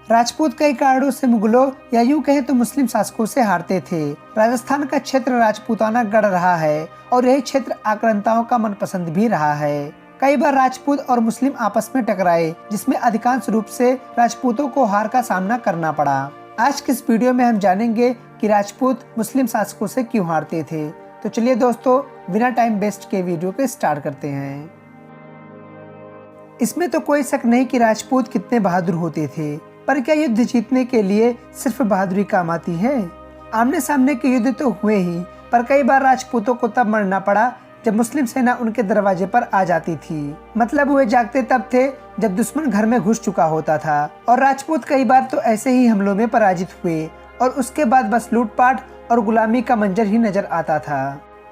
राजपूत कई कारणों से मुगलों या यूं कहें तो मुस्लिम शासकों से हारते थे। राजस्थान का क्षेत्र राजपूताना गढ़ रहा है और यही क्षेत्र आक्रांताओं का मनपसंद भी रहा है। कई बार राजपूत और मुस्लिम आपस में टकराए, जिसमें अधिकांश रूप से राजपूतों को हार का सामना करना पड़ा। आज के इस वीडियो में हम जानेंगे कि राजपूत मुस्लिम शासकों से क्यों हारते थे। तो चलिए दोस्तों, बिना टाइम वेस्ट के वीडियो को स्टार्ट करते हैं। इसमें तो कोई शक नहीं कि राजपूत कितने बहादुर होते थे, पर क्या युद्ध जीतने के लिए सिर्फ बहादुरी काम आती है? आमने सामने के युद्ध तो हुए ही, पर कई बार राजपूतों को तब मरना पड़ा जब मुस्लिम सेना उनके दरवाजे पर आ जाती थी। मतलब वे जागते तब थे जब दुश्मन घर में घुस चुका होता था। और राजपूत कई बार तो ऐसे ही हमलों में पराजित हुए और उसके बाद बस लूटपाट और गुलामी का मंजर ही नजर आता था।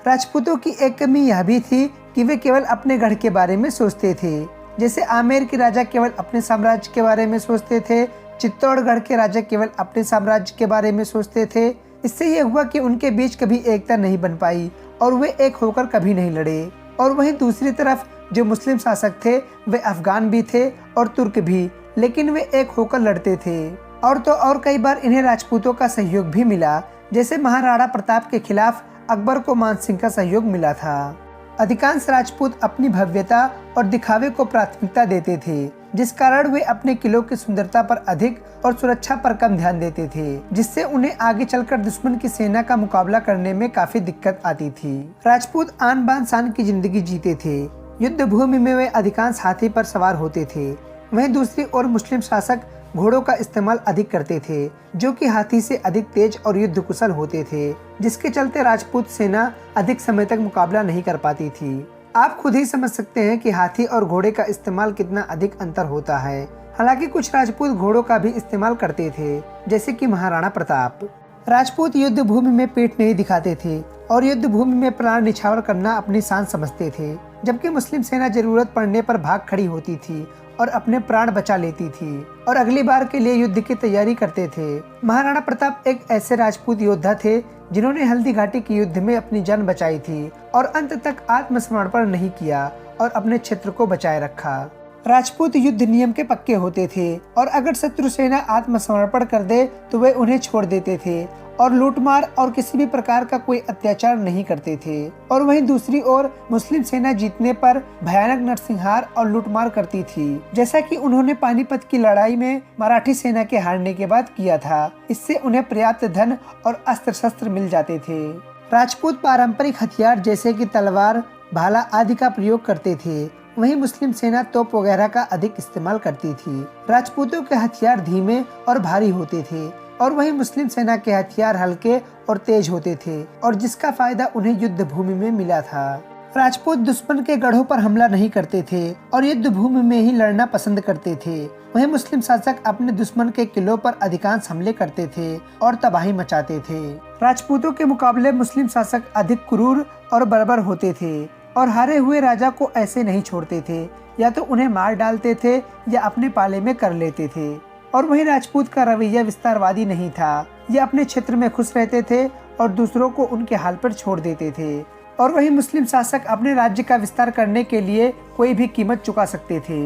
राजपूतों की एक कमी यह भी थी कि वे केवल अपने गढ़ के बारे में सोचते थे। जैसे आमेर के राजा केवल अपने साम्राज्य के बारे में सोचते थे, चित्तौड़गढ़ के राजा केवल अपने साम्राज्य के बारे में सोचते थे। इससे ये हुआ कि उनके बीच कभी एकता नहीं बन पाई और वे एक होकर कभी नहीं लड़े। और वहीं दूसरी तरफ जो मुस्लिम शासक थे वे अफगान भी थे और तुर्क भी, लेकिन वे एक होकर लड़ते थे। और तो और कई बार इन्हें राजपूतों का सहयोग भी मिला। जैसे महाराणा प्रताप के खिलाफ अकबर को मान सिंह का सहयोग मिला था। अधिकांश राजपूत अपनी भव्यता और दिखावे को प्राथमिकता देते थे, जिस कारण वे अपने किलों की सुंदरता पर अधिक और सुरक्षा पर कम ध्यान देते थे, जिससे उन्हें आगे चलकर दुश्मन की सेना का मुकाबला करने में काफी दिक्कत आती थी। राजपूत आन बान शान की जिंदगी जीते थे। युद्ध भूमि में वे अधिकांश हाथी पर सवार होते थे। वहीं दूसरी ओर मुस्लिम शासक घोड़ों का इस्तेमाल अधिक करते थे, जो कि हाथी से अधिक तेज और युद्ध कुशल होते थे, जिसके चलते राजपूत सेना अधिक समय तक मुकाबला नहीं कर पाती थी। आप खुद ही समझ सकते हैं कि हाथी और घोड़े का इस्तेमाल कितना अधिक अंतर होता है। हालांकि कुछ राजपूत घोड़ों का भी इस्तेमाल करते थे, जैसे कि महाराणा प्रताप। राजपूत युद्ध भूमि में पीठ नहीं दिखाते थे और युद्ध भूमि में प्राण निछावर करना अपनी शान समझते थे, जबकि मुस्लिम सेना जरूरत पड़ने पर भाग खड़ी होती थी और अपने प्राण बचा लेती थी और अगली बार के लिए युद्ध की तैयारी करते थे। महाराणा प्रताप एक ऐसे राजपूत योद्धा थे जिन्होंने हल्दी घाटी के युद्ध में अपनी जान बचाई थी और अंत तक आत्मसमर्पण नहीं किया और अपने क्षेत्र को बचाए रखा। राजपूत युद्ध नियम के पक्के होते थे और अगर शत्रु सेना आत्मसमर्पण कर दे तो वे उन्हें छोड़ देते थे और लूटमार और किसी भी प्रकार का कोई अत्याचार नहीं करते थे। और वहीं दूसरी ओर मुस्लिम सेना जीतने पर भयानक नरसंहार और लूटमार करती थी, जैसा कि उन्होंने पानीपत की लड़ाई में मराठी सेना के हारने के बाद किया था। इससे उन्हें पर्याप्त धन और अस्त्र शस्त्र मिल जाते थे। राजपूत पारंपरिक हथियार जैसे कि तलवार, भाला आदि का प्रयोग करते थे। वहीं मुस्लिम सेना तोप वगैरह का अधिक इस्तेमाल करती थी। राजपूतों के हथियार धीमे और भारी होते थे और वहीं मुस्लिम सेना के हथियार हल्के और तेज होते थे, और जिसका फायदा उन्हें युद्ध भूमि में मिला था। राजपूत दुश्मन के गढ़ों पर हमला नहीं करते थे और युद्ध भूमि में ही लड़ना पसंद करते थे। वहीं मुस्लिम शासक अपने दुश्मन के किलों पर अधिकांश हमले करते थे और तबाही मचाते थे। राजपूतों के मुकाबले मुस्लिम शासक अधिक क्रूर और बर्बर होते थे और हारे हुए राजा को ऐसे नहीं छोड़ते थे, या तो उन्हें मार डालते थे या अपने पाले में कर लेते थे। और वहीं राजपूत का रवैया विस्तारवादी नहीं था। ये अपने क्षेत्र में खुश रहते थे और दूसरों को उनके हाल पर छोड़ देते थे। और वहीं मुस्लिम शासक अपने राज्य का विस्तार करने के लिए कोई भी कीमत चुका सकते थे।